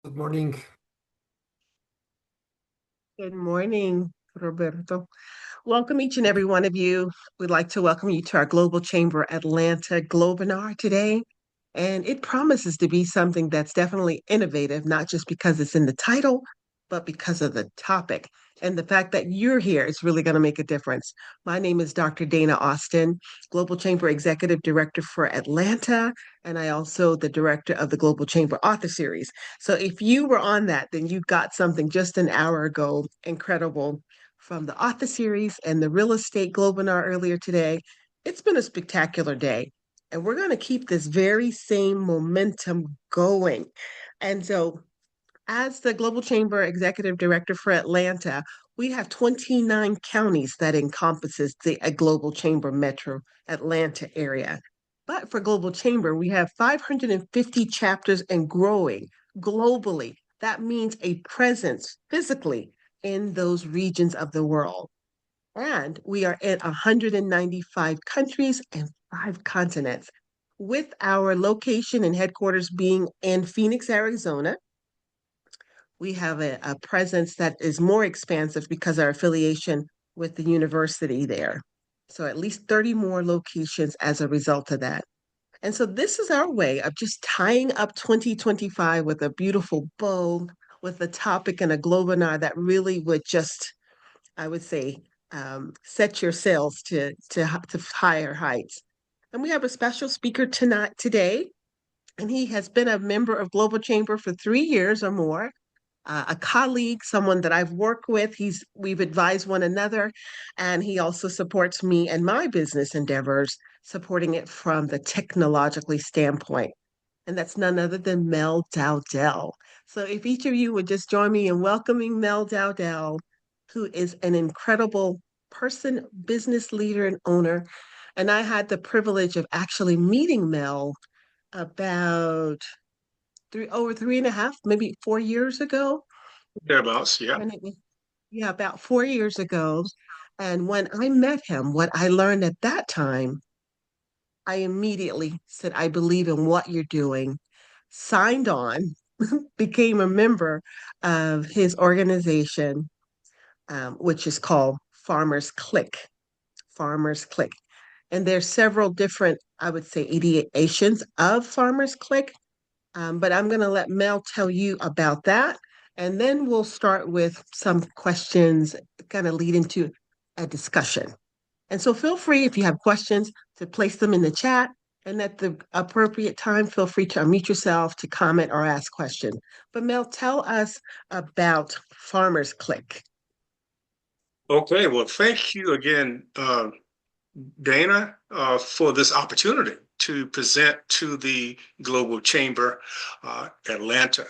Good morning. Good morning, Roberto. Welcome each and every one of you. We'd like to welcome you to our Global Chamber Atlanta Globinar today. And it promises to be something that's definitely innovative, not just because it's in the title, but because of the topic. And the fact that you're here is really going to make a difference. My name is Dr. Dana Austin, Global Chamber Executive Director for Atlanta, and I also the director of the Global Chamber Author Series. So if you were on that, then you got something just an hour ago incredible from the author series and the real estate Globinar earlier today. It's been a spectacular day. And we're going to keep this very same momentum going. And so, as the Global Chamber Executive Director for Atlanta, we have 29 counties that encompasses the Global Chamber Metro Atlanta area. But for Global Chamber, we have 550 chapters and growing globally. That means a presence physically in those regions of the world. And we are in 195 countries and five continents, with our location and headquarters being in Phoenix, Arizona. We have a presence that is more expansive because our affiliation with the university there. So at least 30 more locations as a result of that. And so this is our way of just tying up 2025 with a beautiful bow, with a topic and a globinar that really would just, I would say, set your sails to higher heights. And we have a special speaker tonight today, and he has been a member of Global Chamber for 3 years or more. A colleague, someone that I've worked with. We've advised one another, and he also supports me and my business endeavors, supporting it from the technologically standpoint. And that's none other than Mel Dowdell. So if each of you would just join me in welcoming Mel Dowdell, who is an incredible person, business leader, and owner. And I had the privilege of actually meeting Mel about over three and a half, maybe 4 years ago. Thereabouts, yeah. And it was, yeah, about 4 years ago. And when I met him, what I learned at that time, I immediately said, I believe in what you're doing, signed on, became a member of his organization, which is called Farmers Click. Farmers Click. And there's several different, I would say, ideations of Farmers Click. But I'm going to let Mel tell you about that. And then we'll start with some questions, kind of lead into a discussion. And so feel free, if you have questions, to place them in the chat. And at the appropriate time, feel free to unmute yourself to comment or ask questions. But Mel, tell us about Farmers Click. Okay, well, thank you again, Dana, for this opportunity to present to the Global Chamber Atlanta.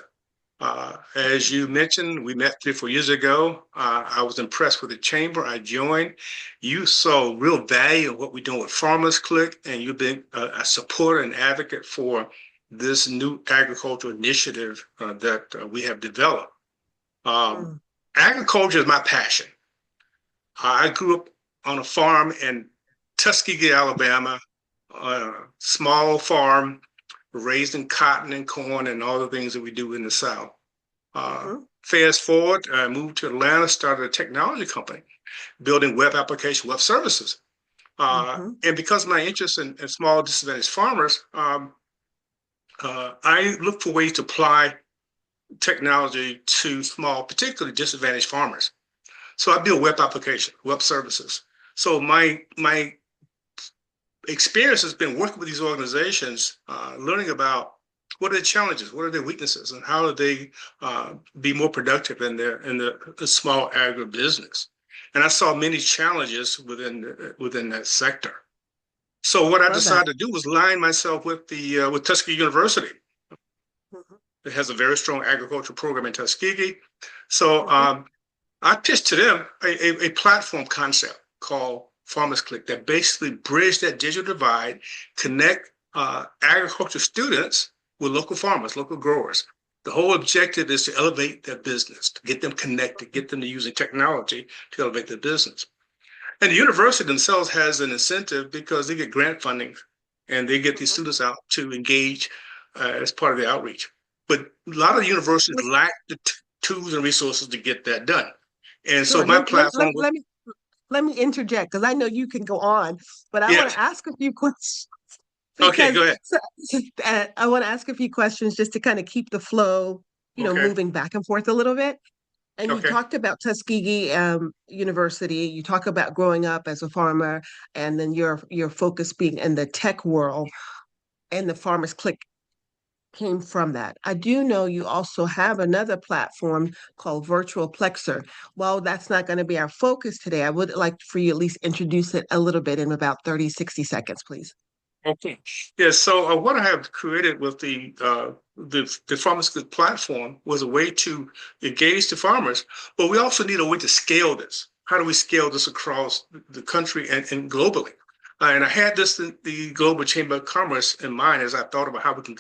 As you mentioned, we met 3 or 4 years ago. I was impressed with the chamber. I joined. You saw real value in what we're doing with Farmers Click, and you've been a supporter and advocate for this new agricultural initiative that we have developed. Um, Mm, Agriculture is my passion. I grew up on a farm in Tuskegee, Alabama, a small farm raising cotton and corn and all the things that we do in the South. mhm, Fast forward, I moved to Atlanta, started a technology company, building web application, web services. mhm, And because of my interest in small disadvantaged farmers, I look for ways to apply technology to small, particularly disadvantaged farmers. So I build web application, web services. So my experience has been working with these organizations, learning about what are the challenges, what are their weaknesses, and how do they be more productive in the small agribusiness. And I saw many challenges within that sector. So what I love that. decided to do was line myself with the with Tuskegee University. Mhm, It has a very strong agricultural program in Tuskegee. So mhm, I pitched to them a platform concept called Farmers Click that basically bridge that digital divide, connect agriculture students with local farmers, local growers. The whole objective is to elevate their business, to get them connected, get them to using technology to elevate their business. And the university themselves has an incentive because they get grant funding and they get these mhm, students out to engage as part of the outreach. but a lot of universities Well, lack the tools and resources to get that done. And so sure. my platform, Let me interject because I know you can go on, but I want yes, to ask a few questions okay, because go ahead. I want to ask a few questions just to kind of keep the flow, Okay, moving back and forth a little bit. And you okay. talked about Tuskegee University. You talk about growing up as a farmer, and then your focus being in the tech world, and the Farmers Click came from that. I do know you also have another platform called Virtual Plexer. Well, that's not going to be our focus today. I would like for you at least introduce it a little bit in about 30, 60 seconds, please. Okay. Yeah. So what I have created with the farmers good platform was a way to engage the farmers, but we also need a way to scale this. How do we scale this across the country and globally? And I had the Global Chamber of Commerce in mind as I thought about how we can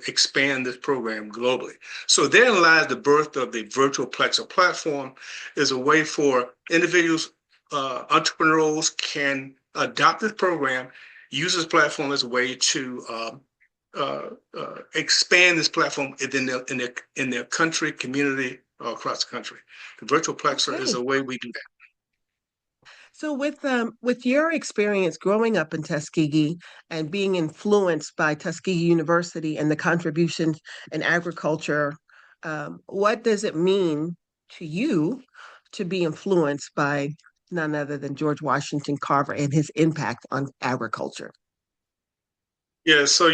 expand this program globally. So therein lies the birth of the Virtual Plexer platform, is a way for individuals, entrepreneurs can adopt this program, use this platform as a way to expand this platform in their country, community, across the country. The virtual plexer is Okay. a way we do that. So with your experience growing up in Tuskegee and being influenced by Tuskegee University and the contributions in agriculture, what does it mean to you to be influenced by none other than George Washington Carver and his impact on agriculture? Yeah, so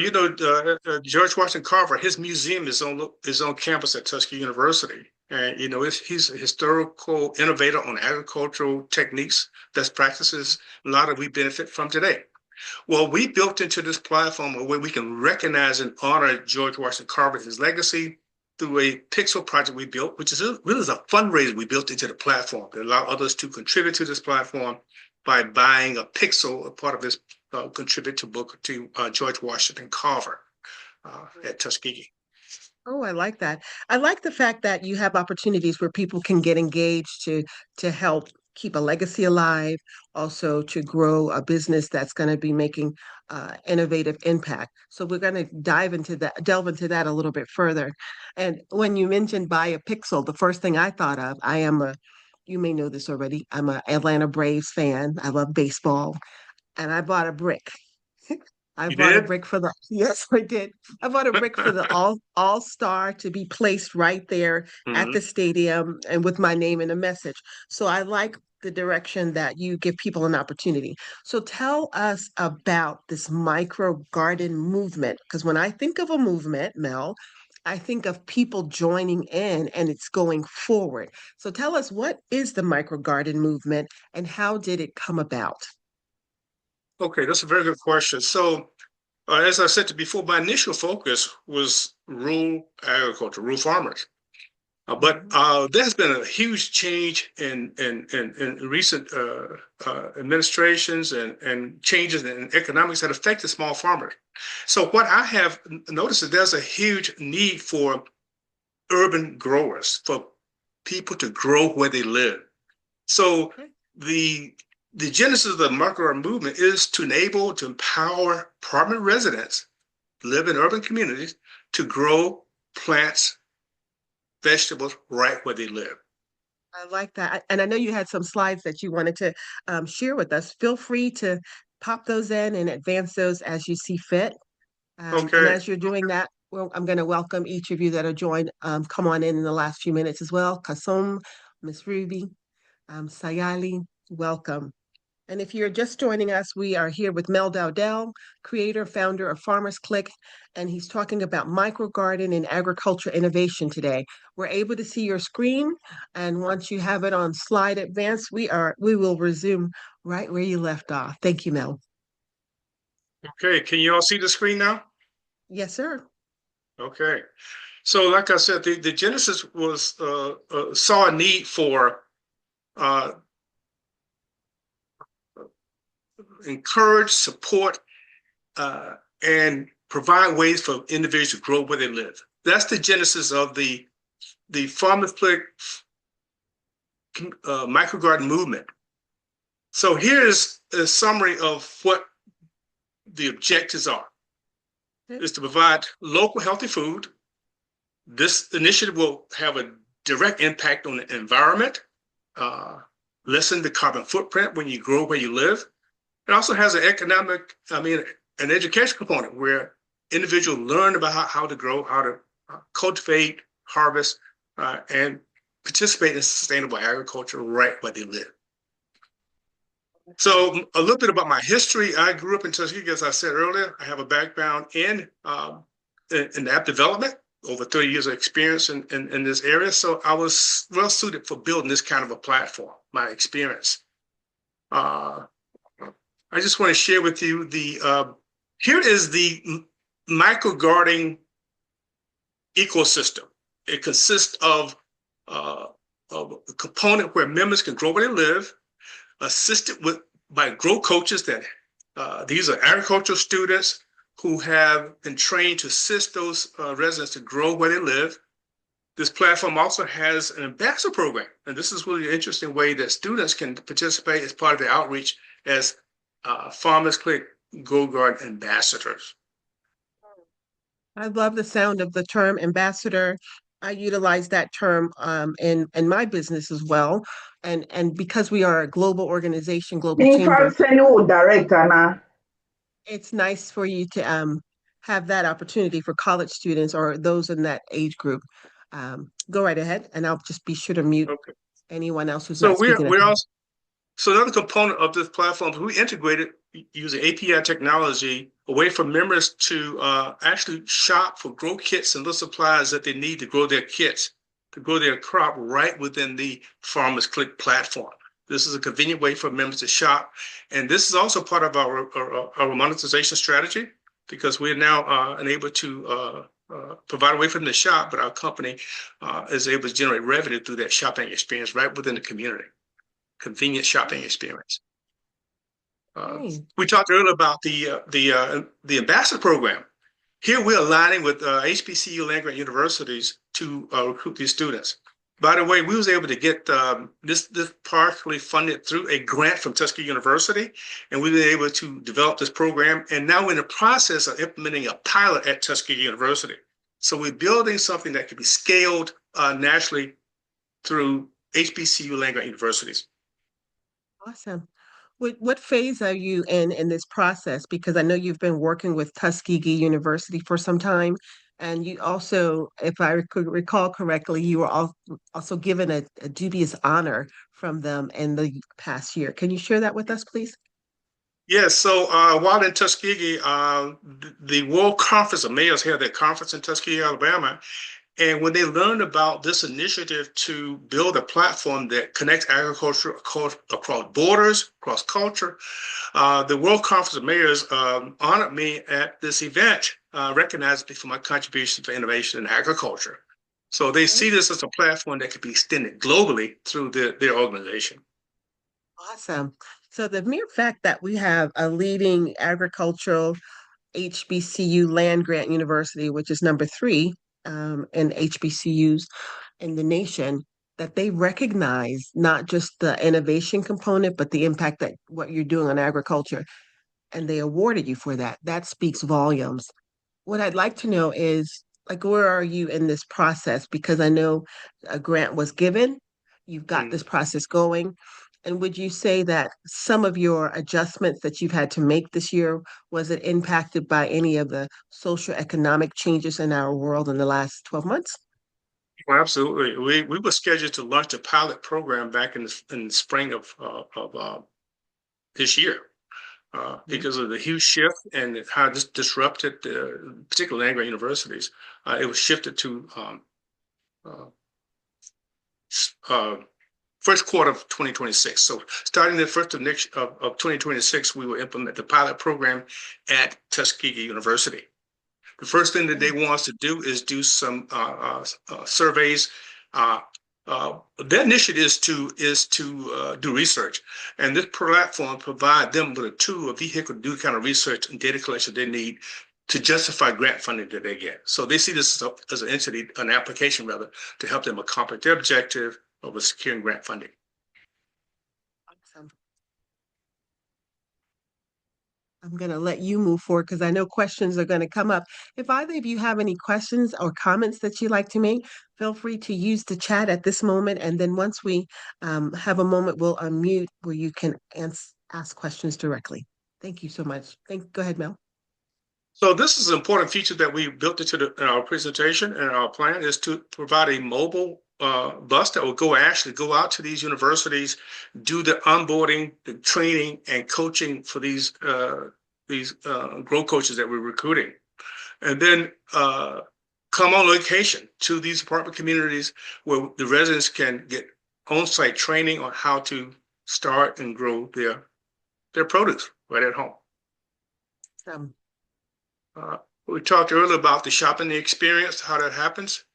George Washington Carver, his museum is on campus at Tuskegee University, and he's a historical innovator on agricultural techniques, best practices, a lot of we benefit from today. Well, we built into this platform a way we can recognize and honor George Washington Carver, his legacy, through a pixel project we built, which is really is a fundraiser we built into the platform to allow others to contribute to this platform by buying a pixel, a part of this contribute to book to George Washington Carver at Tuskegee. Oh, I like that. I like the fact that you have opportunities where people can get engaged to help keep a legacy alive, also to grow a business that's going to be making innovative impact. So we're going to delve into that a little bit further. And when you mentioned buy a pixel, the first thing I thought of, you may know this already, I'm a Atlanta Braves fan. I love baseball, and I bought a brick. I You bought a did? brick for the yes, I did. I bought a brick for the all star to be placed right there at Mhm. the stadium and with my name and a message. So I like the direction that you give people an opportunity. So tell us about this micro garden movement. Because when I think of a movement, Mel, I think of people joining in and it's going forward. So tell us, what is the micro garden movement and how did it come about? Okay, that's a very good question. So, as I said before, my initial focus was rural agriculture, rural farmers. But Mhm. there's been a huge change in recent administrations and changes in economics that affect the small farmers. So what I have noticed is there's a huge need for urban growers, for people to grow where they live. So Okay. the the genesis of the market movement is to enable, to empower apartment residents live in urban communities to grow plants, vegetables right where they live. I like that. And I know you had some slides that you wanted to share with us. Feel free to pop those in and advance those as you see fit. And Okay. as you're doing that, well, I'm going to welcome each of you that are joined. Come on in the last few minutes as well. Kasum, Miss Ruby, Sayali, welcome. And if you're just joining us, we are here with Mel Dowdell, creator, founder of Farmers Click, and he's talking about microgarden and agriculture innovation today. We're able to see your screen, and once you have it on slide advance, we will resume right where you left off. Thank you, Mel. Okay. Can you all see the screen now? Yes, sir. Okay. So, like I said, the genesis was saw a need for uh, encourage, support, uh, and provide ways for individuals to grow where they live. That's the genesis of the farmers click microgarden movement. So here's a summary of what the objectives are: Okay. is to provide local healthy food, This initiative will have a direct impact on the environment, uh, lessen the carbon footprint when you grow where you live. It also has an economic, an education component where individuals learn about how to grow, how to cultivate, harvest, and participate in sustainable agriculture right where they live. So a little bit about my history. I grew up in Tuskegee, as I said earlier. I have a background in app development, over 30 years of experience in this area. So I was well suited for building this kind of a platform, my experience. Uh, I just want to share with you here is the micro gardening ecosystem. It consists uh, of a component where members can grow where they live, assisted with by grow coaches that these are agricultural students who have been trained to assist those residents to grow where they live. This platform also has an ambassador program, and this is really an interesting way that students can participate as part of the outreach as Farmers Click Go Garden ambassadors. I love the sound of the term ambassador. I utilize that term in my business as well. And because we are a global organization, global In fact, chamber, send you director now. it's nice for you to have that opportunity for college students or those in that age group. Go right ahead, and I'll just be sure to mute Okay. anyone else who's So not we're speaking at we're the also So another component of this platform is we integrated using API technology a way for members to actually shop for grow kits and little supplies that they need to grow their kits, to grow their crop right within the Farmers Click platform. This is a convenient way for members to shop. And this is also part of our monetization strategy because we're now unable to provide a way for them to shop, but our company is able to generate revenue through that shopping experience right within the community. Convenient shopping experience. Hey, We talked earlier about the ambassador program. Here we're aligning with HBCU land grant universities to recruit these students. By the way, we was able to get this partially funded through a grant from Tuskegee University, and we've been able to develop this program. And now we're in the process of implementing a pilot at Tuskegee University. So we're building something that can be scaled nationally through HBCU land grant universities. awesome. What phase are you in this process? Because I know you've been working with Tuskegee University for some time, and you also, if I could recall correctly, you were also given a dubious honor from them in the past year. Can you share that with us, please? Yes, so while in Tuskegee, the World Conference of Mayors held their conference in Tuskegee, Alabama. And when they learned about this initiative to build a platform that connects agriculture across borders, across culture, the World Conference of Mayors honored me at this event, recognized me for my contribution to innovation in agriculture. So they see this as a platform that could be extended globally through their organization. Awesome. So the mere fact that we have a leading agricultural HBCU land grant university, which is number three in HBCUs in the nation, that they recognize not just the innovation component, but the impact that what you're doing on agriculture, and they awarded you for that. That speaks volumes. What I'd like to know is, like, where are you in this process? Because I know a grant was given, you've got this Mm. process going. And would you say that some of your adjustments that you've had to make this year, was it impacted by any of the social economic changes in our world in the last 12 months? Well, absolutely. We were scheduled to launch a pilot program back in the spring of this year. Mhm. Because of the huge shift and how this disrupted particularly land grant universities. It was shifted to uh, uh, first quarter of 2026. So starting the first of 2026, we will implement the pilot program at Tuskegee University. The first thing that they want us to do is do some surveys. Uh, their initiative is to do research, and this platform provide them with a tool, a vehicle to do the kind of research and data collection they need to justify grant funding that they get. So they see this as an entity, an application rather, to help them accomplish their objective of securing grant funding. Awesome. I'm going to let you move forward because I know questions are going to come up. If either of you have any questions or comments that you'd like to make, feel free to use the chat at this moment. And then once we have a moment, we'll unmute where you can ask questions directly. Thank you so much. Go ahead, Mel. So this is an important feature that we built in our presentation, and our plan is to provide a mobile bus that will actually go out to these universities, do the onboarding, the training, and coaching for these grow coaches that we're recruiting, and then come on location to these apartment communities where the residents can get on-site training on how to start and grow their produce right at home. Um, We talked earlier about the shopping experience, how that happens.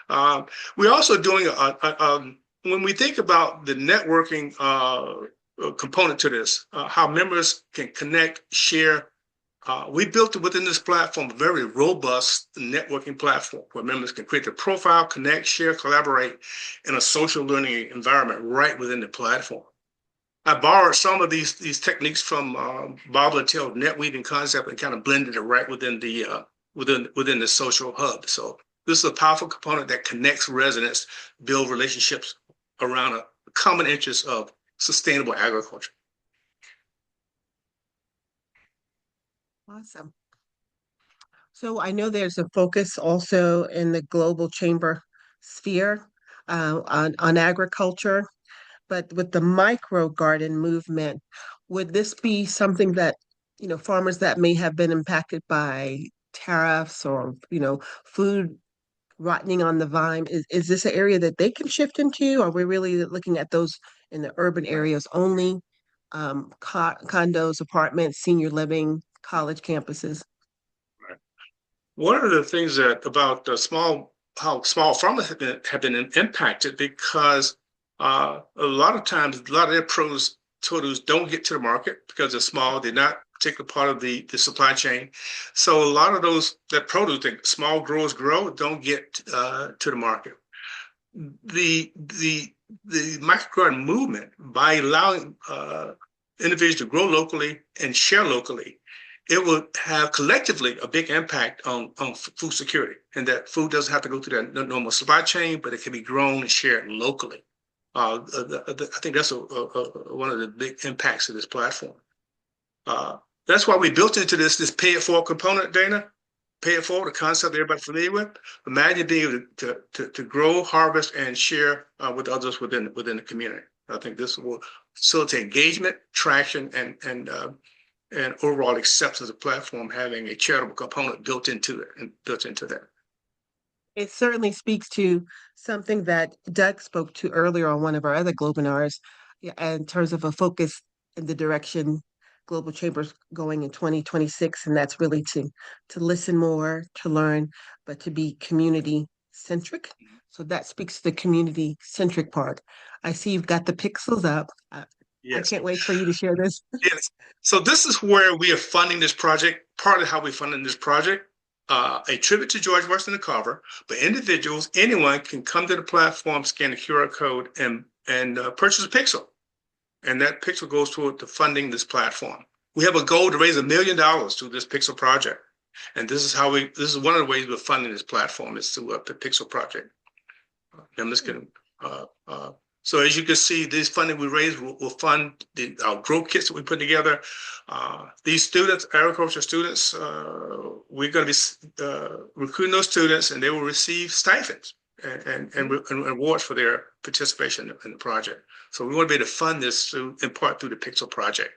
We're also doing when we think about the networking component to this, how members can connect, share. We built within this platform a very robust networking platform where members can create their profile, connect, share, collaborate in a social learning environment right within the platform. I borrowed some of these techniques from Bob Littell's net weaving concept and kind of blended it right within the social hub. So this is a powerful component that connects residents, build relationships around a common interest of sustainable agriculture. Awesome. So I know there's a focus also in the global chamber sphere on agriculture. But with the micro garden movement, would this be something that, farmers that may have been impacted by tariffs or, food rotting on the vine, is this an area that they can shift into? Are we really looking at those in the urban areas only? Condos, apartments, senior living, college campuses? One of the things that about how small farmers have been impacted because a lot of times a lot of their produce don't get to the market because they're small. They're not particular part of the supply chain. So a lot of that produce that small growers grow don't get to the market. The microgrind movement, by allowing individuals to grow locally and share locally, it will have collectively a big impact on food security, and that food doesn't have to go through that normal supply chain, but it can be grown and shared locally. I think that's one of the big impacts of this platform. That's why we built into this pay it forward component, Dana. Pay it forward, a concept everybody's familiar with. Imagine being able to grow, harvest, and share with others within the community. I think this will facilitate engagement, traction, and overall acceptance of the platform having a charitable component built into that. It certainly speaks to something that Doug spoke to earlier on one of our other Globinars, yeah, in terms of a focus in the direction Global Chambers going in 2026, and that's really to listen more, to learn, but to be community centric. So that speaks to the community centric part. I see you've got the pixels up. I Yes. can't wait for you to share this. Yes. So this is where we are funding this project. Part of how we're funding this project, a tribute to George Washington Carver, but individuals, anyone can come to the platform, scan the QR code, and purchase a pixel. And that pixel goes toward the funding this platform. We have a goal to raise $1 million through this pixel project. And this is one of the ways we're funding this platform is through the pixel project. Members can so as you can see, this funding we raise will fund our grow kits that we put together. These students, agriculture students, we're going to be recruiting those students, and they will receive stipends and rewards for their participation in the project. So we want to be able to fund this in part through the Pixel project.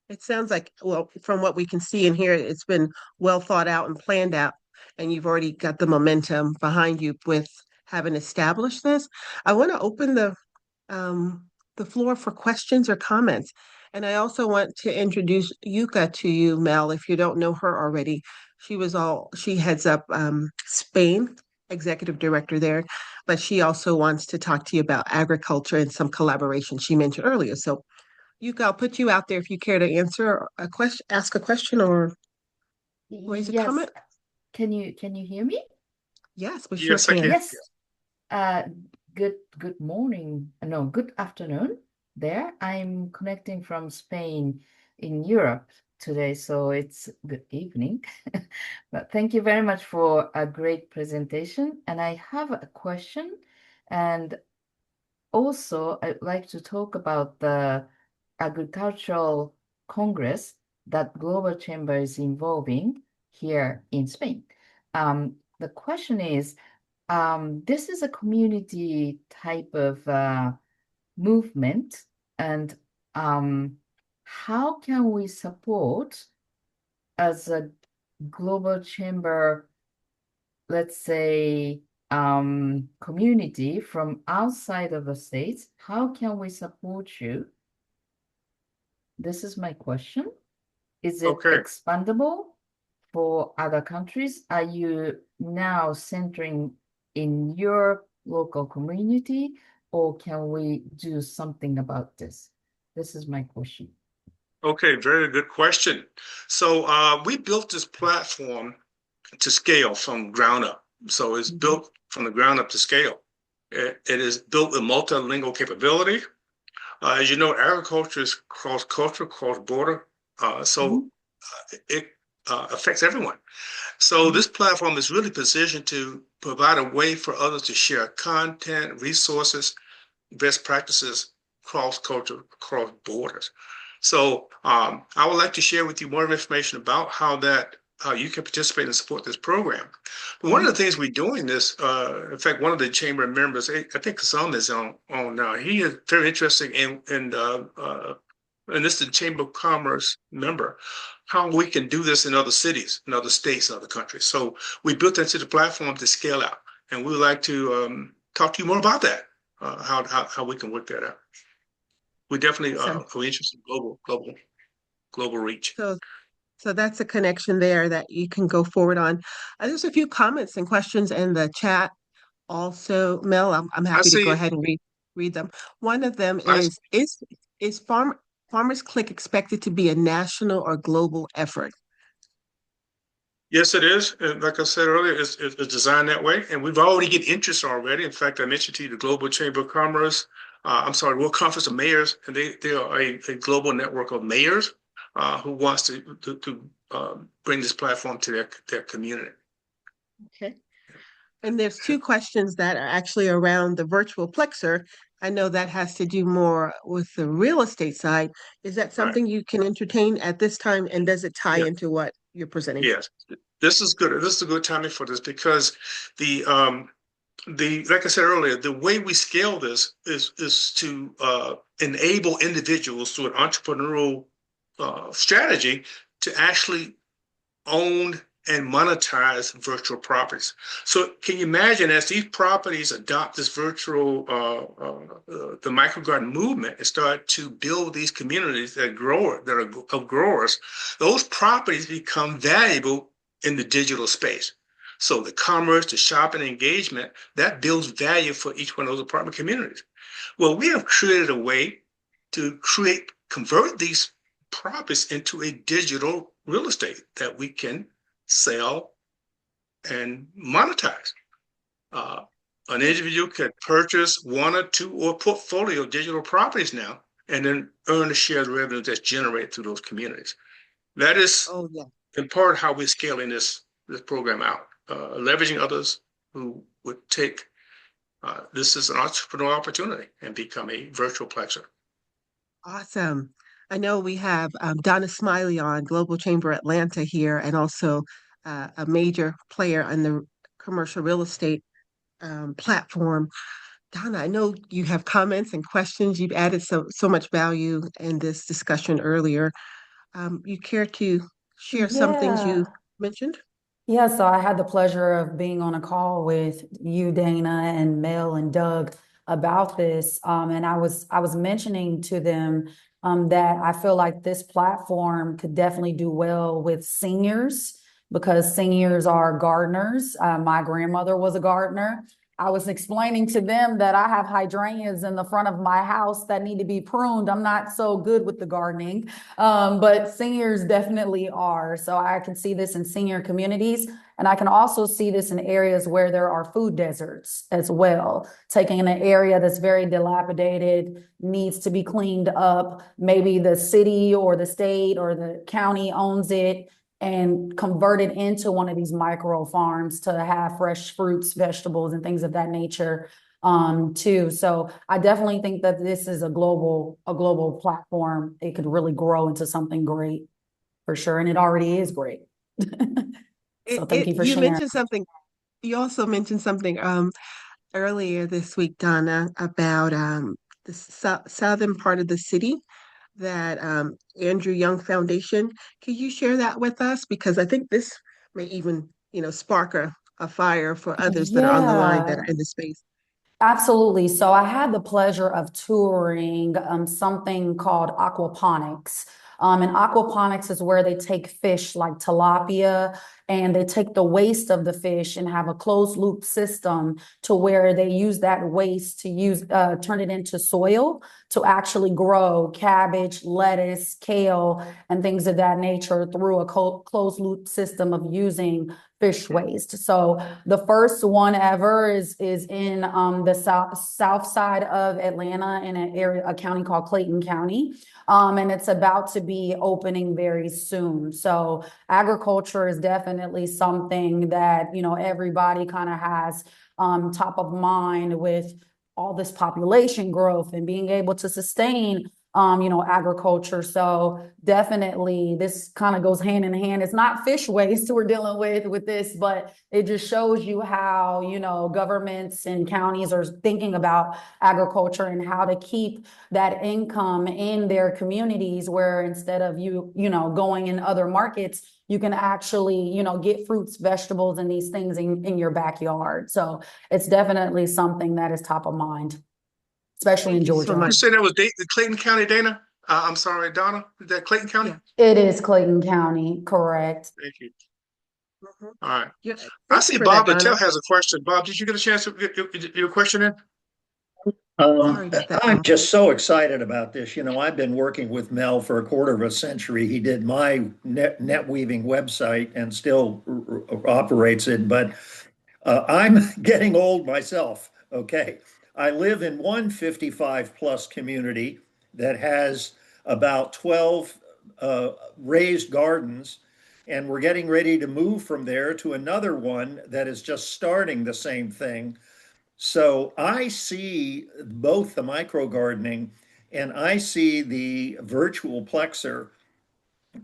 It sounds like, well, from what we can see and hear, it's been well thought out and planned out, and you've already got the momentum behind you with having established this. I want to open the floor for questions or comments. And I also want to introduce Yuka to you, Mel, if you don't know her already. She heads up Spain, executive director there, but she also wants to talk to you about agriculture and some collaboration she mentioned earlier. So Yuka, I'll put you out there if you care to answer a question, ask a question or raise a Yes. comment. Can you hear me? Yes, we sure Yes, I can. can. Yes. Good morning. No, good afternoon there. I'm connecting from Spain in Europe. today, so it's good evening. But thank you very much for a great presentation. And I have a question. And also, I'd like to talk about the agricultural congress that Global Chamber is involving here in Spain. The question is, this is a community type of movement, and how can we support as a Global Chamber, let's say, community from outside of the States? How can we support you? This is my question. Is it Okay. expandable for other countries? Are you now centering in your local community, or can we do something about this? This is my question. Okay, very good question. So we built this platform to scale from ground up. So it's built from the ground up to scale. It is built with multilingual capability. As you know, agriculture is cross-cultural, cross-border. So it affects everyone. So this platform is really positioned to provide a way for others to share content, resources, best practices cross culture, cross borders. So I would like to share with you more information about how you can participate and support this program. But one of the things we're doing this, in fact, one of the chamber members, I think Kasam is on now. He is very interested and this is the Chamber of Commerce member, how we can do this in other cities, in other states, in other countries. So we built into the platform to scale out, and we would like to talk to you more about that, how we can work that out. We definitely Awesome. are interested in global reach. So that's a connection there that you can go forward on. There's a few comments and questions in the chat. Also, Mel, I'm I happy to go see. ahead and read them. One of them I, is Farmers Click expected to be a national or global effort? yes, it is. And like I said earlier, it's designed that way, and we've already get interest already. In fact, I mentioned to you the Global Chamber of Commerce. I'm sorry, World Conference of Mayors, and they are a global network of mayors who wants to bring this platform to their community. Okay. And there's two questions that are actually around the virtual plexer. I know that has to do more with the real estate side. Is that Right. something you can entertain at this time? And does it tie Yeah. into what you're presenting? Yes. This is good. This is a good timing for this because the like I said earlier, the way we scale this is to enable individuals through an entrepreneurial strategy to actually own and monetize virtual properties. So can you imagine as these properties adopt this virtual, the microgarden movement and start to build these communities that are of growers, those properties become valuable in the digital space. So the commerce, the shopping engagement, that builds value for each one of those apartment communities. Well, we have created a way to convert these properties into a digital real estate that we can sell and monetize. An individual could purchase one or two or portfolio of digital properties now and then earn a share of the revenue that's generated through those communities. That is Oh, yeah. in part how we're scaling this program out, leveraging others who would take this as an entrepreneurial opportunity and become a virtual plexer. Awesome. I know we have Donna Smiley on Global Chamber Atlanta here, and also a major player on the commercial real estate platform. Donna, I know you have comments and questions. You've added so much value in this discussion earlier. You care to share some things you Yeah. mentioned? Yeah, so I had the pleasure of being on a call with you, Dana, and Mel and Doug about this. And I was mentioning to them that I feel like this platform could definitely do well with seniors because seniors are gardeners. My grandmother was a gardener. I was explaining to them that I have hydrangeas in the front of my house that need to be pruned. I'm not so good with the gardening, but seniors definitely are. So I can see this in senior communities. And I can also see this in areas where there are food deserts as well, taking an area that's very dilapidated, needs to be cleaned up. Maybe the city or the state or the county owns it and convert it into one of these micro farms to have fresh fruits, vegetables, and things of that nature too. So I definitely think that this is a global platform. It could really grow into something great for sure. And it already is great. So thank you for You sharing. mentioned something. You also mentioned something earlier this week, Donna, about the southern part of the city that Andrew Young Foundation. Can you share that with us? Because I think this may even, spark a fire for others that are on the line that Yeah. are in the space. Absolutely. So I had the pleasure of touring something called aquaponics. And aquaponics is where they take fish like tilapia and they take the waste of the fish and have a closed loop system to where they use that waste to turn it into soil to actually grow cabbage, lettuce, kale, and things of that nature through a closed loop system of using fish waste. So the first one ever is in the south side of Atlanta in a county called Clayton County. And it's about to be opening very soon. So agriculture is definitely something that, everybody kind of has top of mind with all this population growth and being able to sustain agriculture. So definitely this kind of goes hand in hand. It's not fish waste we're dealing with this, but it just shows you how, governments and counties are thinking about agriculture and how to keep that income in their communities where instead of going in other markets, you can actually, get fruits, vegetables, and these things in your backyard. So it's definitely something that is top of mind, especially in Thank you so Georgia. You much. said that was Clayton County, Dana? I'm sorry, Donna. Is that Clayton County? Yeah. It is Clayton County, correct. Thank you. Mhm. All right. Yeah. I Thank you see for that, Bob Donna. Littell has a question. Bob, did you get a chance to get your question in? Sorry about that, I'm Bob. just so excited about this. I've been working with Mel for a quarter of a century. He did my net weaving website and still operates it, but I'm getting old myself. Okay. I live in one 55 plus community that has about 12 raised gardens, and we're getting ready to move from there to another one that is just starting the same thing. So I see both the micro gardening and I see the virtual plexer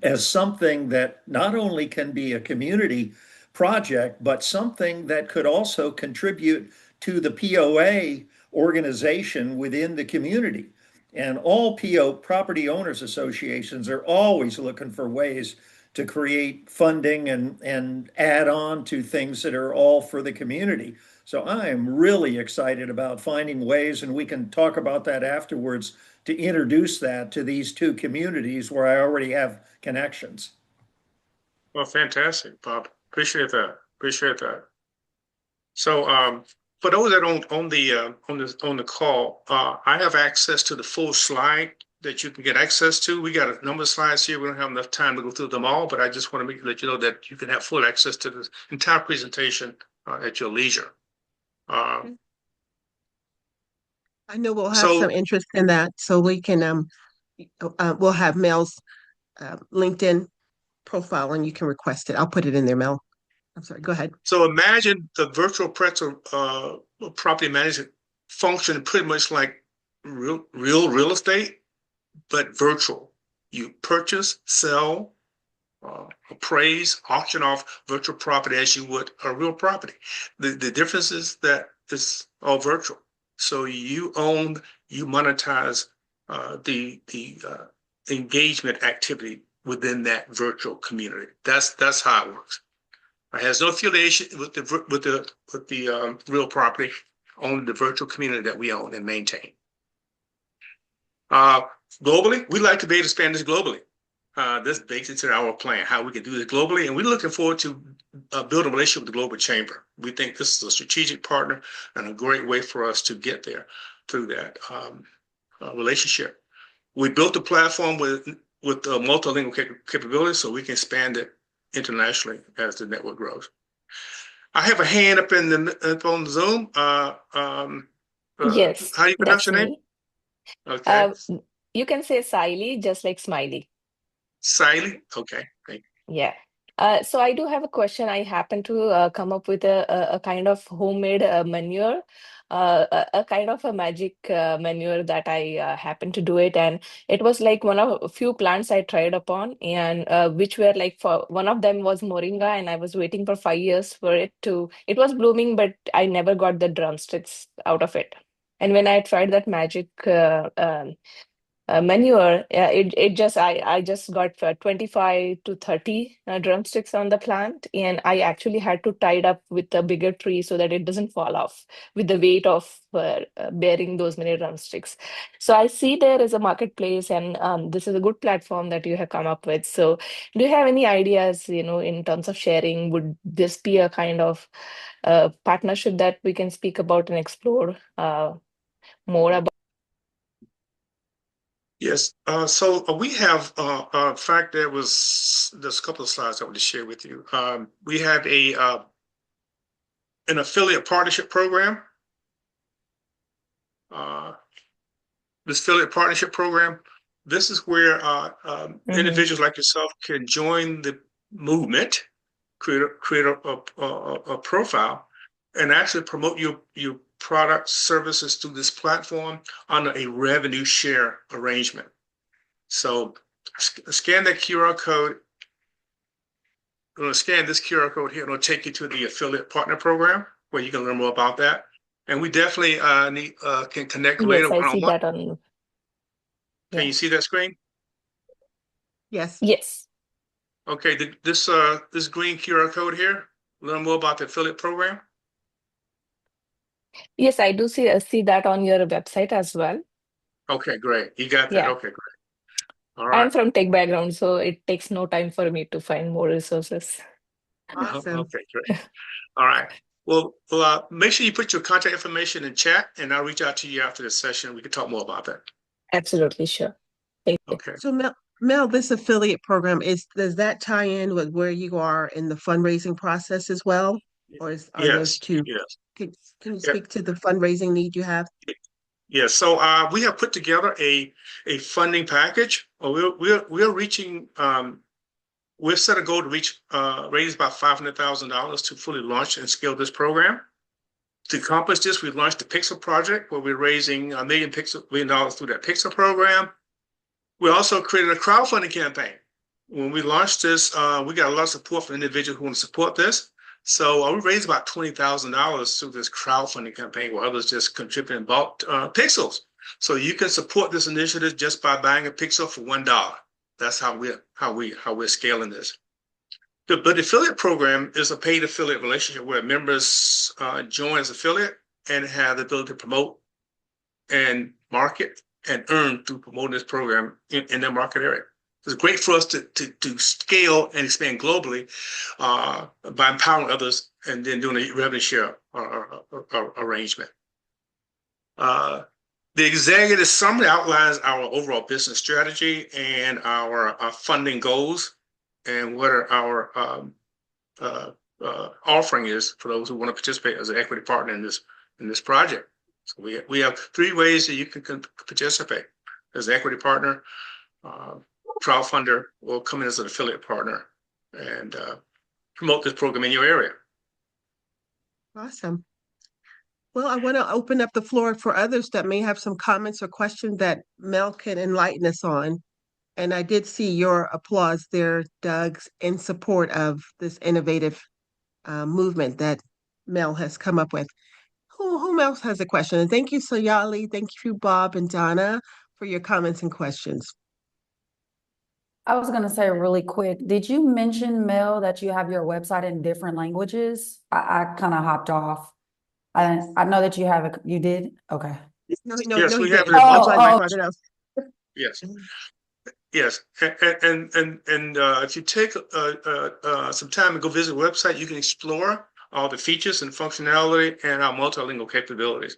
as something that not only can be a community project, but something that could also contribute to the POA organization within the community. And all PO property owners associations are always looking for ways to create funding and add on to things that are all for the community. So I am really excited about finding ways, and we can talk about that afterwards, to introduce that to these two communities where I already have connections. Well, fantastic, Bob. Appreciate that. Appreciate that. So, for those that on the call, I have access to the full slide that you can get access to. We got a number of slides here. We don't have enough time to go through them all, but I just want to let you know that you can have full access to the entire presentation at your leisure. I know we'll have some So, interest in that, so we can we'll have Mel's LinkedIn profile, and you can request it. I'll put it in there, Mel. I'm sorry. Go ahead. so imagine the virtual pretzel property management function pretty much like real estate, but virtual. You purchase, sell, appraise, auction off virtual property as you would a real property. The difference is that it's all virtual. So you own, you monetize the engagement activity within that virtual community. That's how it works. It has no affiliation with the real property, only the virtual community that we own and maintain. Uh, Globally, we like to be able to expand this globally. This bakes into our plan, how we can do this globally. And we're looking forward to building a relationship with the Global Chamber. We think this is a strategic partner and a great way for us to get there through that relationship. We built the platform with multilingual capabilities so we can expand it internationally as the network grows. I have a hand up on Zoom. Yes, How do you pronounce that's your name? me. Okay. Uh, you can say Siley, just like smiley. Siley. Okay. Thank Yeah. So I do have a question. I happen to come up with a kind of homemade manure, a kind of a magic manure that I happen to do it, and it was like one of a few plants I tried upon, and which were like for one of them was moringa, and I was waiting for 5 years for it to. It was blooming, but I never got the drumsticks out of it. And when I tried that magic manure, it just I just got 25 to 30 drumsticks on the plant, and I actually had to tie it up with a bigger tree so that it doesn't fall off with the weight of bearing those many drumsticks. So I see there is a marketplace, and this is a good platform that you have come up with. So do you have any ideas, in terms of sharing? Would this be a kind of partnership that we can speak about and explore more about? Yes. So we have, in fact, there's a couple of slides I want to share with you. We have an affiliate partnership program. Uh, this affiliate partnership program, this is where Mhm. individuals like yourself can join the movement, create a profile, and actually promote your products, services through this platform on a revenue share arrangement. So scan that QR code. I'm going to scan this QR code here. It'll take you to the affiliate partner program where you can learn more about that. And we definitely can connect later Yes, I see one-on-one. that on. Can Yeah. you see that screen? Yes. Yes. Okay, this green QR code here. Learn more about the affiliate program. Yes, I do see that on your website as well. Okay, great. You got that. Yeah. Okay, great. All I'm right. from tech background, so it takes no time for me to find more resources. Awesome. Okay, great. All right. Well, make sure you put your contact information in chat, and I'll reach out to you after this session. We can talk more about that. Absolutely sure. Thank you. Okay. So Mel, this affiliate program does that tie in with where you are in the fundraising process as well? Or are those Yes. two? Yes. Can, can you Yeah. speak to the fundraising need you have? Yeah. So we have put together a funding package. We're reaching. We've set a goal to raise about $500,000 to fully launch and scale this program. To accomplish this, we launched the Pixel project, where we're raising $1 million through that Pixel program. We also created a crowdfunding campaign. When we launched this, we got a lot of support from individuals who want to support this. So we raised about $20,000 through this crowdfunding campaign, where others just contributed and bought pixels. So you can support this initiative just by buying a pixel for $1. That's how we're scaling this. But the affiliate program is a paid affiliate relationship where members join as affiliate and have the ability to promote and market and earn through promoting this program in their market area. It's great for us to scale and expand globally by empowering others and then doing a revenue share arrangement. The executive summary outlines our overall business strategy and our funding goals and what our offering is for those who want to participate as an equity partner in this project. So we have 3 ways that you can participate: as an equity partner, crowdfunder, or come in as an affiliate partner and promote this program in your area. Awesome. Well, I want to open up the floor for others that may have some comments or questions that Mel can enlighten us on. And I did see your applause there, Doug, in support of this innovative movement that Mel has come up with. Who else has a question? And thank you, Sayali. Thank you, Bob and Donna, for your comments and questions. I was gonna say really quick, did you mention, Mel, that you have your website in different languages? I kind of hopped off. I know that you have it. You did? Okay. Yes, No, he we have didn't. it in I was Oh, multiple talking oh, about languages. something else. Yes. Yes, and if you take some time and go visit the website, you can explore all the features and functionality and our multilingual capabilities.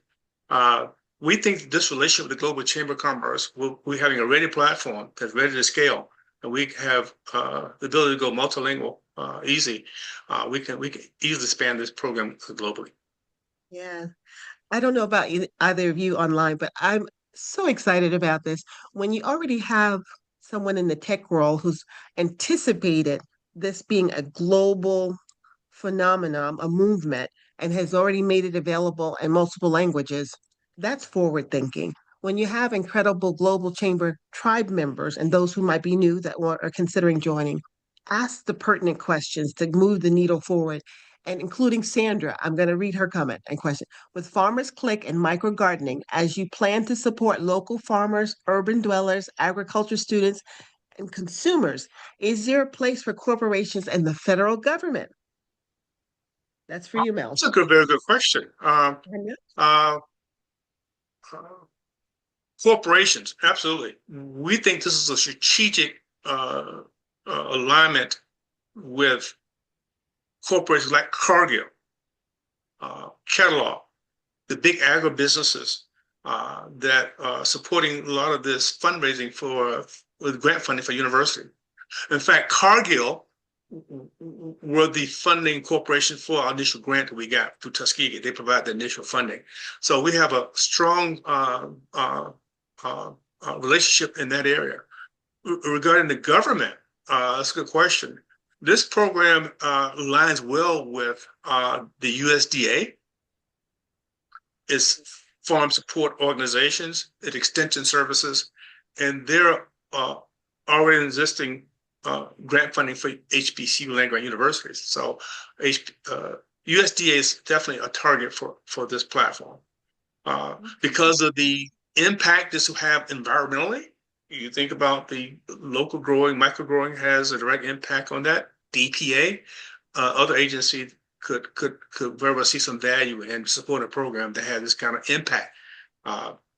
We think this relationship with the Global Chamber of Commerce, we're having a ready platform that's ready to scale, and we have the ability to go multilingual easy, we can easily expand this program globally. Yeah. I don't know about either of you online, but I'm so excited about this. When you already have someone in the tech world who's anticipated this being a global phenomenon, a movement, and has already made it available in multiple languages, that's forward thinking. When you have incredible Global Chamber tribe members and those who might be new that are considering joining, ask the pertinent questions to move the needle forward. And including Sandra, I'm going to read her comment and question. With Farmers Click and micro gardening, as you plan to support local farmers, urban dwellers, agriculture students, and consumers, is there a place for corporations and the federal government? That's for you, Mel. That's a very good question. Uh, Corporations, absolutely. We think this is a strategic alignment with corporations like Cargill, Kellogg, the big agribusinesses that are supporting a lot of this fundraising for with grant funding for university. In fact, Cargill were the funding corporation for our initial grant that we got through Tuskegee. They provide the initial funding. So we have a strong relationship in that area. Regarding the government, that's a good question. This program aligns well with the USDA, its farm support organizations, its extension services, and their already existing grant funding for HBCU land grant universities. So USDA is definitely a target for this platform because of the impact this will have environmentally. You think about the local growing, micro growing has a direct impact on that. DPA, other agencies could very well see some value in supporting a program that has this kind of impact,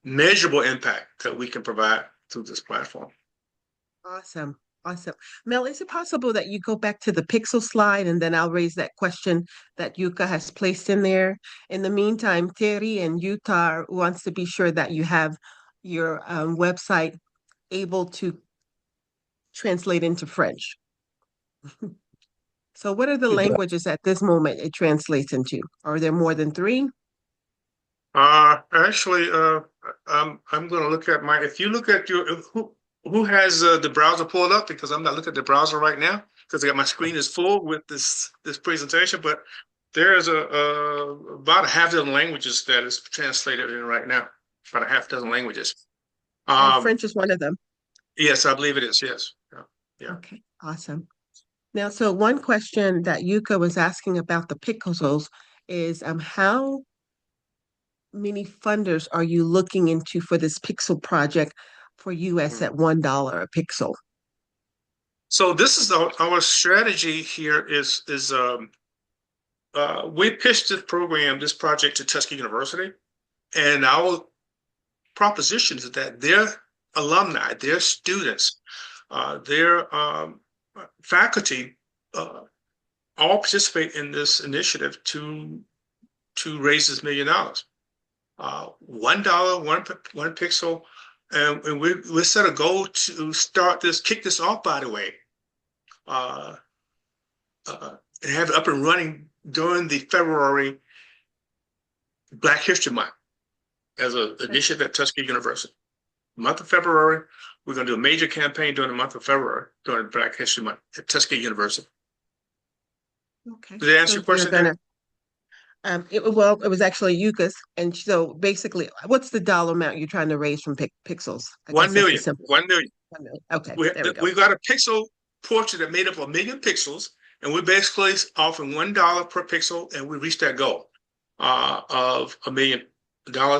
measurable impact that we can provide through this platform. Awesome. Awesome. Mel, is it possible that you go back to the pixel slide and then I'll raise that question that Yuka has placed in there? In the meantime, Terry and Utah wants to be sure that you have your website able to translate into French. So what are the languages at this moment it translates into? Are there more than three? Actually, I'm going to look at my. If you look at your who has the browser pulled up, because I'm not looking at the browser right now because I got my screen is full with this presentation. But there is about a half dozen languages that is translated in right now. About a half dozen languages. And French is one of them. Yes, I believe it is. Yes. Yeah. Okay, awesome. Now, so one question that Yuka was asking about the pixels is how many funders are you looking into for this pixel project for US at $1 a pixel? So this is our strategy here is we pitched this program, this project to Tuskegee University, and our proposition is that their alumni, their students, their faculty all participate in this initiative to raise this $1 million. $1, one pixel, and we set a goal to kick this off, by the way, and have it up and running during the February Black History Month as an initiative at Tuskegee University. Month of February, we're going to do a major campaign during the month of February during Black History Month at Tuskegee University. Okay. Did I answer your question? Well, it was actually Yuka's, and so basically, what's the dollar amount you're trying to raise from pixels? 1 million. 1 million. 1 million. Okay, there we go. We got a pixel portrait that made up 1 million pixels, and we're basically offering $1 per pixel, and we reached that goal of $1 million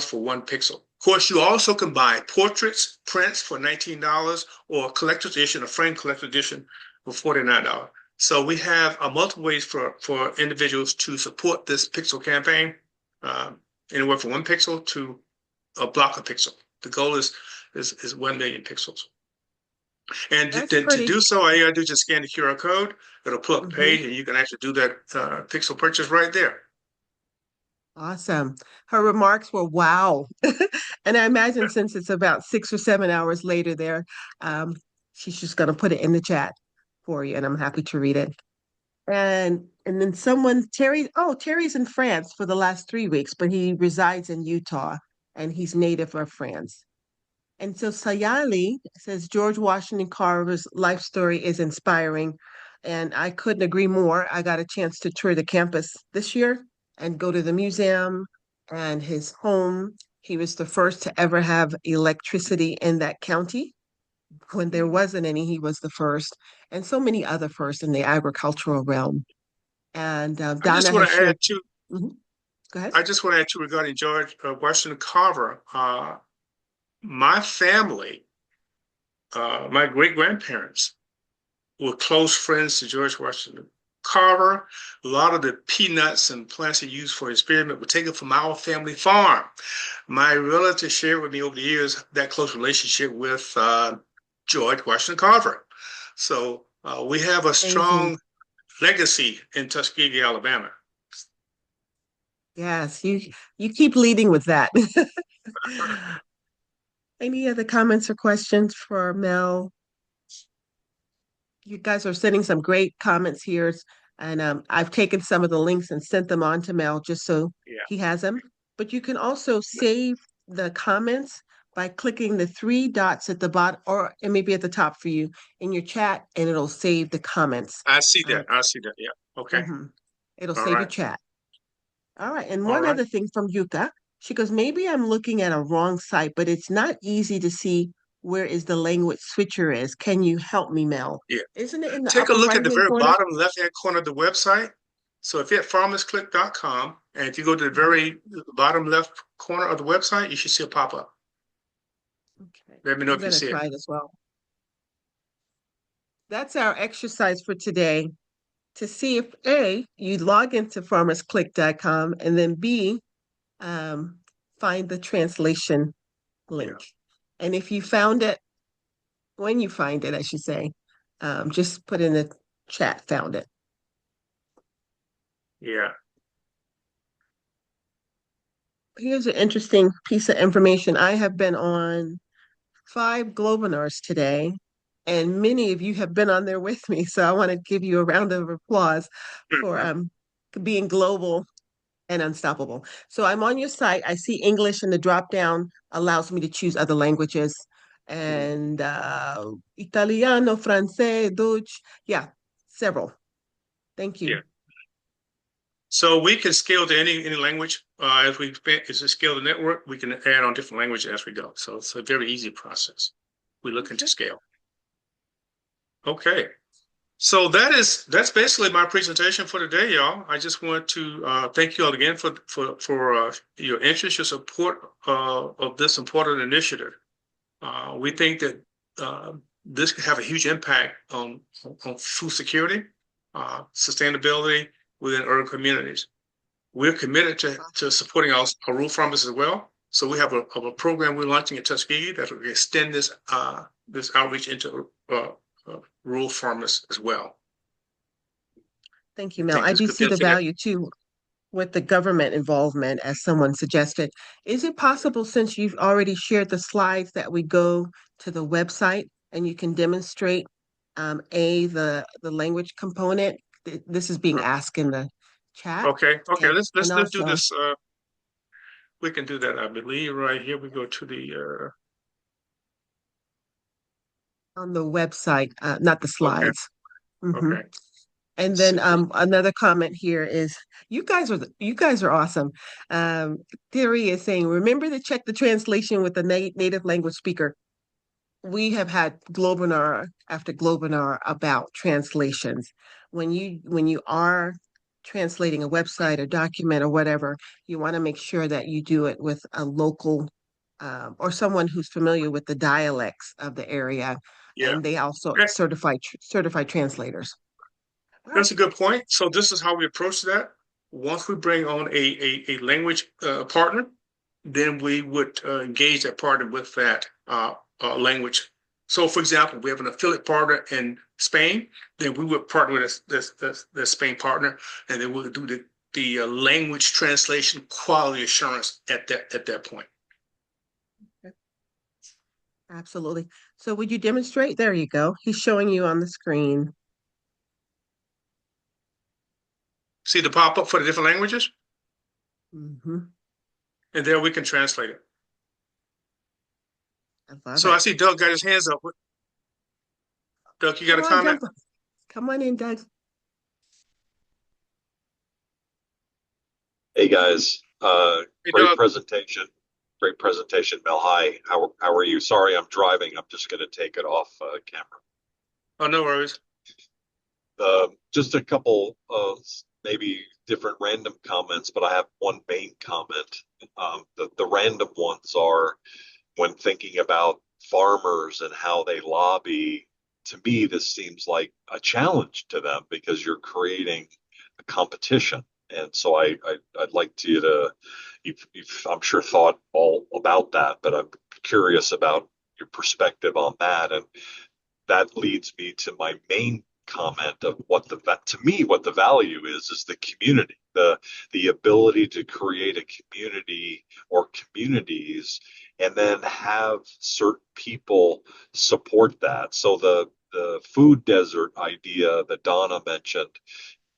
for one pixel. Of course, you also can buy portraits, prints for $19, or a collector's edition, a framed collector's edition for $49. So we have multiple ways for individuals to support this pixel campaign, anywhere from 1 pixel to a block of pixel. The goal is 1 million pixels. And to do so, all you gotta do is just scan the QR code. It'll pull up the page, and you can actually do that pixel purchase right there. Awesome. Her remarks were wow. And I imagine since it's about 6 or 7 hours later there, she's just going to put it in the chat for you, and I'm happy to read it. And then Terry's in France for the last 3 weeks, but he resides in Utah and he's native of France. And so Sayali says George Washington Carver's life story is inspiring. And I couldn't agree more. I got a chance to tour the campus this year and go to the museum and his home. He was the first to ever have electricity in that county. When there wasn't any, he was the first, and so many other firsts in the agricultural realm. And I just Donna want has to shared. add to, Mhm. Go ahead. I just want to add to regarding George Washington Carver. My family, my great grandparents were close friends to George Washington Carver. A lot of the peanuts and plants he used for experiment were taken from our family farm. My relative shared with me over the years that close relationship with George Washington Carver. So we have a Amazing. strong legacy in Tuskegee, Alabama. Yes, you keep leading with that. Any other comments or questions for Mel? You guys are sending some great comments here, and I've taken some of the links and sent them on to Mel just so Yeah, he has them. But you can also save the comments by clicking the three dots at the bottom, or it may be at the top for you in your chat, and it'll save the comments. I see that. Um, I see that. Yeah. Okay. mhm. It'll All save your right. chat. All right. And All one right. other thing from Yuka, she goes, maybe I'm looking at a wrong site, but it's not easy to see where is the language switcher is. Can you help me, Mel? Yeah. Isn't it in the Take a upper look at the right-hand very corner? bottom left-hand corner of the website. So if you're at farmersclick.com and if you go to the Mhm. very bottom left corner of the website, you should see a pop-up. Okay. Let me know I'm if you going to see it. try it as well. That's our exercise for today to see if A, you log into farmersclick.com and then B, um, find the translation Yeah. link. And if you found it, when you find it, I should say, just put in the chat, found it. Yeah. Here's an interesting piece of information. I have been on 5 Globinars today, and many of you have been on there with me. So I want to give you a round of applause for being global and unstoppable. So I'm on your site. I see English, and the drop down allows me to choose other languages and Italiano, Francais, Dutch. Yeah, several. Thank Yeah. you. So we can scale to any language as we as we scale the network. We can add on different languages as we go. So it's a very easy process. We look into Okay. scale. Okay. So that's basically my presentation for today, y'all. I just want to thank you all again for your interest, your support of this important initiative. We think that this could have a huge impact on food security, sustainability within urban communities. We're committed to supporting our rural farmers as well. So we have a program we're launching at Tuskegee that will extend this outreach into rural farmers as well. Thank We you, Mel. think I this do could see the benefit value too with the government involvement, as someone suggested. Is it possible, since you've already shared the slides, that we go to the website and you can demonstrate the language component? This is being asked in the chat, Okay. and Let's do also this. We can do that. I believe right here we go to the on the website, not the okay. slides. Hmm. Okay. And Let's then see. another comment here is you guys are awesome. Theory is saying, remember to check the translation with the native language speaker. We have had Globinar after Globinar about translations. When you are translating a website or document or whatever, you want to make sure that you do it with a local or someone who's familiar with the dialects of the area, Yeah. and they also Okay. certified translators. All right. That's a good point. So this is how we approach that. Once we bring on a language partner, then we would engage that partner with that language. So, for example, we have an affiliate partner in Spain, then we would partner with this Spain partner, and then we'll do the language translation quality assurance at that point. Absolutely. So would you demonstrate? There you go. He's showing you on the screen. See the pop-up for the different languages? Mm-hmm. And there we can translate it. I love So I it. see Doug got his hands up. Doug, you got Come a on, comment? jump. Come on in, Doug. Hey guys, Hey, great Doug. presentation. Great presentation, Mel. Hi, how are you? Sorry, I'm driving. I'm just going to take it off camera. Oh, no worries. Just a couple of maybe different random comments, but I have one main comment. The random ones are when thinking about farmers and how they lobby. To me, this seems like a challenge to them because you're creating a competition. And so I'd like you to, you've I'm sure thought all about that, but I'm curious about your perspective on that. And that leads me to my main comment of to me what the value is the community, the ability to create a community or communities and then have certain people support that. So the food desert idea that Donna mentioned,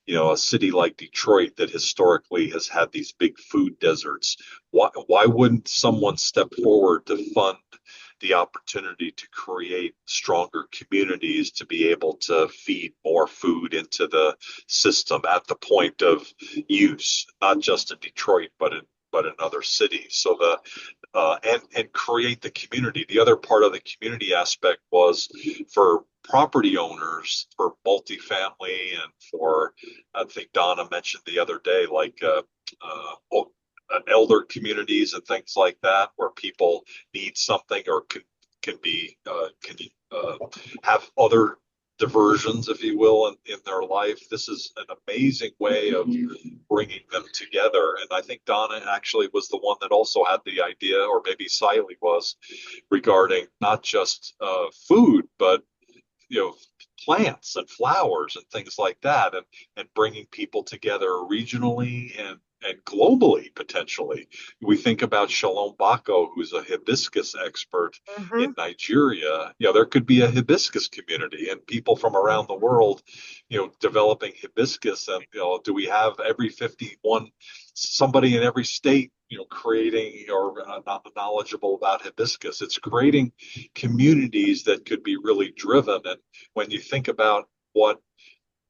a city like Detroit that historically has had these big food deserts. Why wouldn't someone step forward to fund the opportunity to create stronger communities to be able to feed more food into the system at the point of use, not just in Detroit, but in other cities. So and create the community. The other part of the community aspect was for property owners, for multifamily, and for I think Donna mentioned the other day, like elder communities and things like that, where people need something or can have other diversions, if you will, in their life. This is an amazing way of bringing them together. And I think Donna actually was the one that also had the idea, or maybe Siley was, regarding not just food, but you know plants and flowers and things like that, and bringing people together regionally and globally potentially. We think about Shalom Bako, who's a hibiscus expert in Mm-hmm. Nigeria. There could be a hibiscus community and people from around the world, developing hibiscus. And do we have every 51 somebody in every state, creating or not knowledgeable about hibiscus? It's creating communities that could be really driven. And when you think about what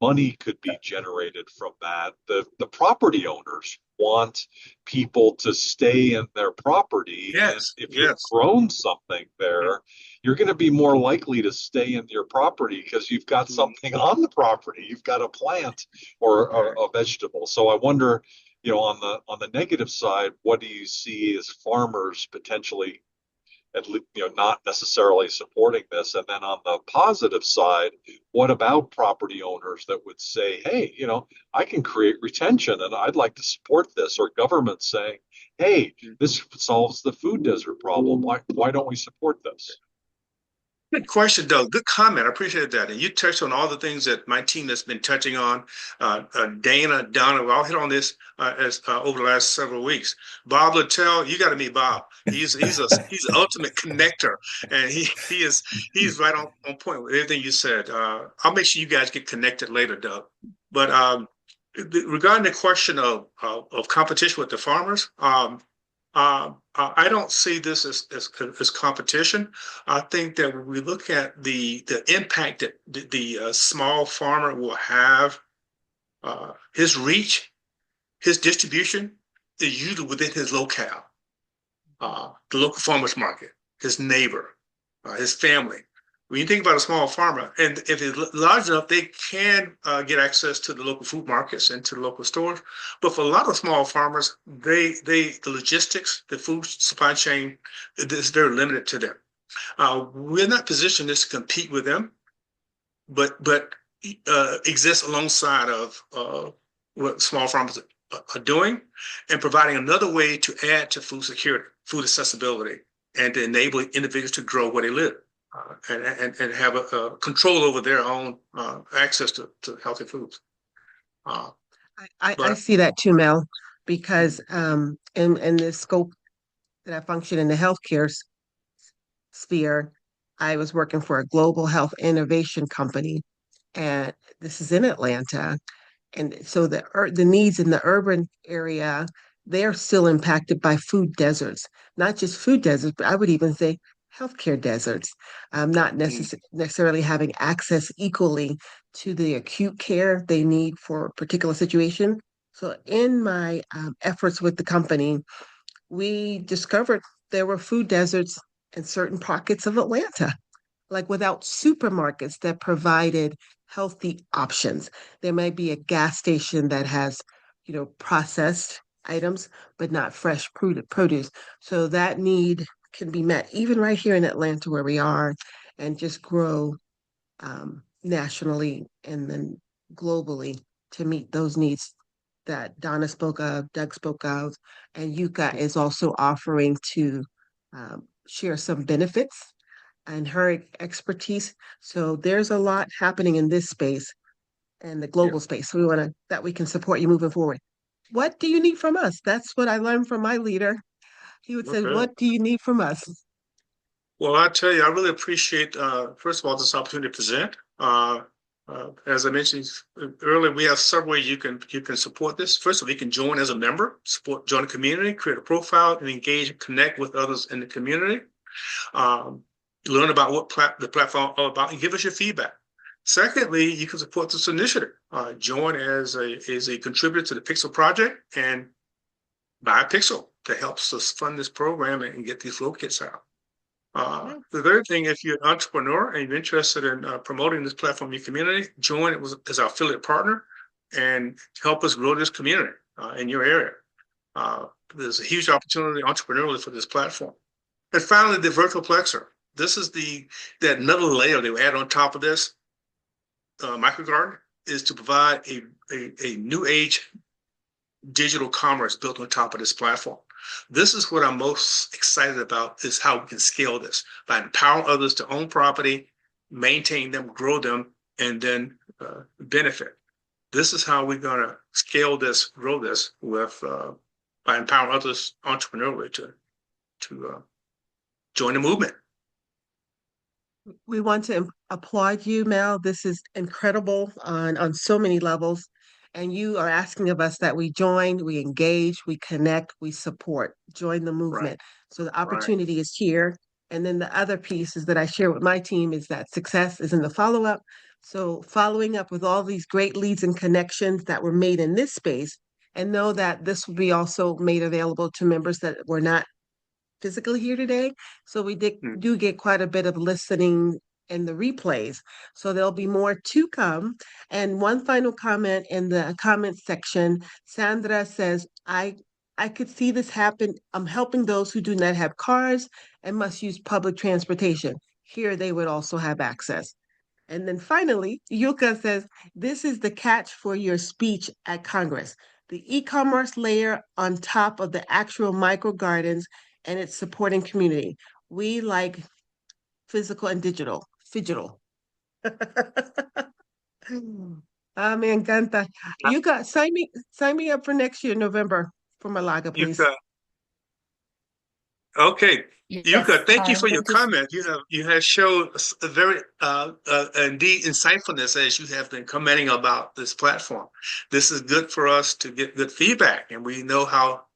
money could be generated from that, the property owners want people to stay in their property. And Yes, if you've yes. grown something there, you're going to be more likely to stay in your property because you've got something on the property. You've got a plant or a vegetable. So I wonder, on the negative side, what do you see as farmers potentially at least, not necessarily supporting this? And then on the positive side, what about property owners that would say, hey, I can create retention and I'd like to support this, or government saying, hey, this solves the food desert problem. Why don't we support this? Good question, Doug. Good comment. I appreciate that. And you touched on all the things that my team has been touching on. Dana, Donna, we all hit on this as over the last several weeks. Bob Littell, you got to meet Bob. He's the ultimate connector, and he's right on point with everything you said. I'll make sure you guys get connected later, Doug. But regarding the question of competition with the farmers, I don't see this as competition. I think that when we look at the impact that the small farmer will have, his reach, his distribution is usually within his locale, the local farmers market, his neighbor, his family. When you think about a small farmer, and if it's large enough, they can get access to the local food markets and to the local stores. But for a lot of small farmers, the logistics, the food supply chain is very limited to them. We're not positioned to compete with them, but exist alongside of what small farmers are doing, and providing another way to add to food security, food accessibility, and to enable individuals to grow where they live, and have a control over their own access to healthy foods. I But see that too, Mel, because in the scope that I function in the healthcare sphere, I was working for a global health innovation company, and this is in Atlanta. And so the needs in the urban area, they're still impacted by food deserts, not just food deserts, but I would even say healthcare deserts, not necessarily having access equally to the acute care they need for a particular situation. So in my efforts with the company, we discovered there were food deserts in certain pockets of Atlanta, like without supermarkets that provided healthy options. There may be a gas station that has, processed items, but not fresh produce. So that need can be met even right here in Atlanta where we are and just grow nationally and then globally to meet those needs that Donna spoke of, Doug spoke of, and Yuka is also offering to share some benefits and her expertise. So there's a lot happening in this space and the Yeah. global space. So we want to that we can support you moving forward. What do you need from us? That's what I learned from my leader. He would say, Okay. "What do you need from us?" Well, I tell you, I really appreciate, first of all, this opportunity to present. As I mentioned earlier, we have several ways you can support this. First of all, you can join as a member, join the community, create a profile, and engage and connect with others in the community. Um, Learn about what the platform is all about, and give us your feedback. Secondly, you can support this initiative. Join as a contributor to the Pixel project and buy a Pixel that helps us fund this program and get these flow kits out. The third thing, if you're an entrepreneur and you're interested in promoting this platform in your community, join it as our affiliate partner and help us grow this community in your area. There's a huge opportunity entrepreneurially for this platform. And finally, the virtual plexer. This is that another layer they add on top of this microgarden is to provide a new age digital commerce built on top of this platform. This is what I'm most excited about, is how we can scale this by empowering others to own property, maintain them, grow them, and then benefit. This is how we're going to scale this, grow this by empowering others entrepreneurially to join the movement. We want to applaud you, Mel. This is incredible on so many levels. And you are asking of us that we join, we engage, we connect, we support, join the Right, movement. So the right. opportunity is here. And then the other pieces that I share with my team is that success is in the follow up. So following up with all these great leads and connections that were made in this space, and know that this will be also made available to members that were not physically here today. So we Mm. do get quite a bit of listening in the replays. So there'll be more to come. And one final comment in the comments section, Sandra says, I could see this happen. I'm helping those who do not have cars and must use public transportation. Here they would also have access. And then finally, Yuka says, this is the catch for your speech at Congress. The e-commerce layer on top of the actual micro gardens and its supporting community. We like physical and digital. Digital. Ah, me encanta. Yuka, sign me up for next year, November, for Malaga, please. Yuka, okay. Yes, Yuka, thank you I'm for your going to. comment. You have showed a very indeed insightfulness as you have been commenting about this platform. This is good for us to get good feedback, and we know how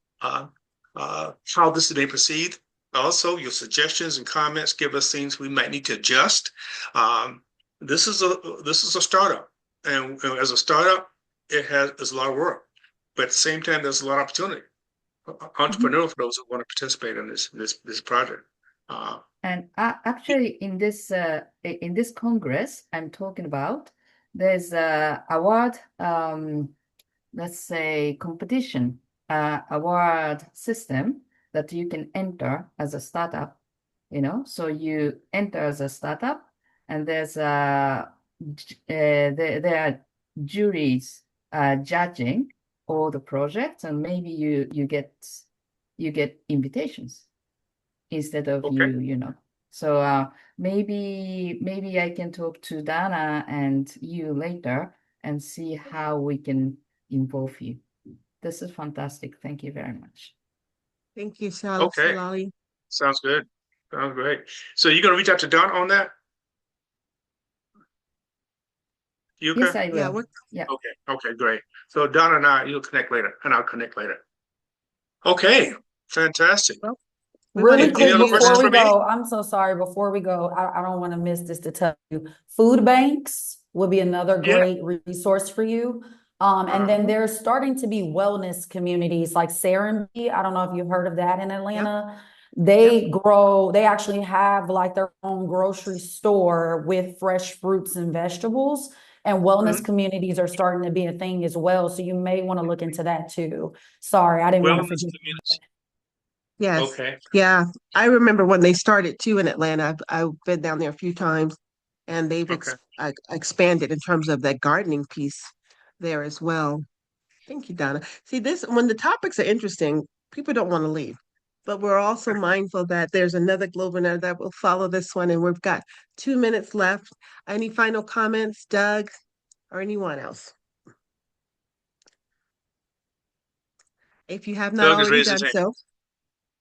this is being perceived. Also, your suggestions and comments give us things we might need to adjust. Um, this is a startup, and as a startup, there's a lot of work, but at the same time, there's a lot of opportunity. Mhm. Entrepreneur for those who want to participate in this project. Uh, And actually, in this Congress I'm talking about, there's a award, let's say competition, award system that you can enter as a startup. So you enter as a startup, and there's there are juries judging all the projects, and maybe you get invitations instead of okay, So maybe I can talk to Dana and you later and see how we can involve you. This is fantastic. Thank you very much. Thank you, okay, Salali. sounds good. Sounds great. So you're gonna reach out to Don on that, You Yes, can? I Yeah, will. Yeah. Okay, great. So Donna and you'll connect later, and I'll connect later. Okay, fantastic. well, we want to Really Any thank quick, other you. questions before we for me? go, I'm so sorry, before we go, I don't want to miss this to tell you. Food banks will be another Yeah. great resource for you. And then there's starting to be wellness communities like Serenbe. I don't know if you've heard of that in Atlanta. They grow, they actually have like their own grocery store with fresh fruits and vegetables. And wellness communities are starting to be a thing as well. So you may want to look into that too. Sorry, I didn't want to Wellness forget. community. Yes. Okay. Yeah. I remember when they started too in Atlanta. I've been down there a few times and they've Okay. expanded in terms of that gardening piece there as well. Thank you, Donna. See, when the topics are interesting, people don't want to leave. But we're also mindful that there's another Globinar that will follow this one, and we've got 2 minutes left. Any final comments, Doug, or anyone else? If you have not Doug has already raised his done hand. so,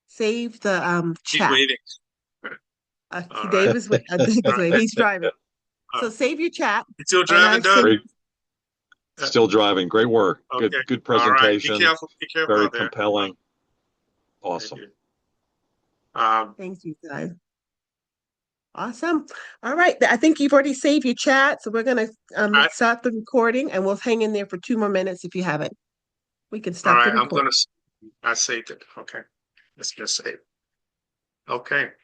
save the He's chat. waiting. All right. Dave is waiting. He's driving. So Uh, save your chat, You still and driving, I've Doug? sent. Great. Still driving. Great work. Okay. Good All right. Be presentation. careful. Be careful Very out there. compelling. Thank Awesome. you. Thank you, guys. Awesome. All right. I think you've already saved your chat, so we're gonna I, stop the recording, and we'll hang in there for 2 more minutes if you haven't. We can all stop the right. recording. I saved it. Okay. Let's just save. Okay.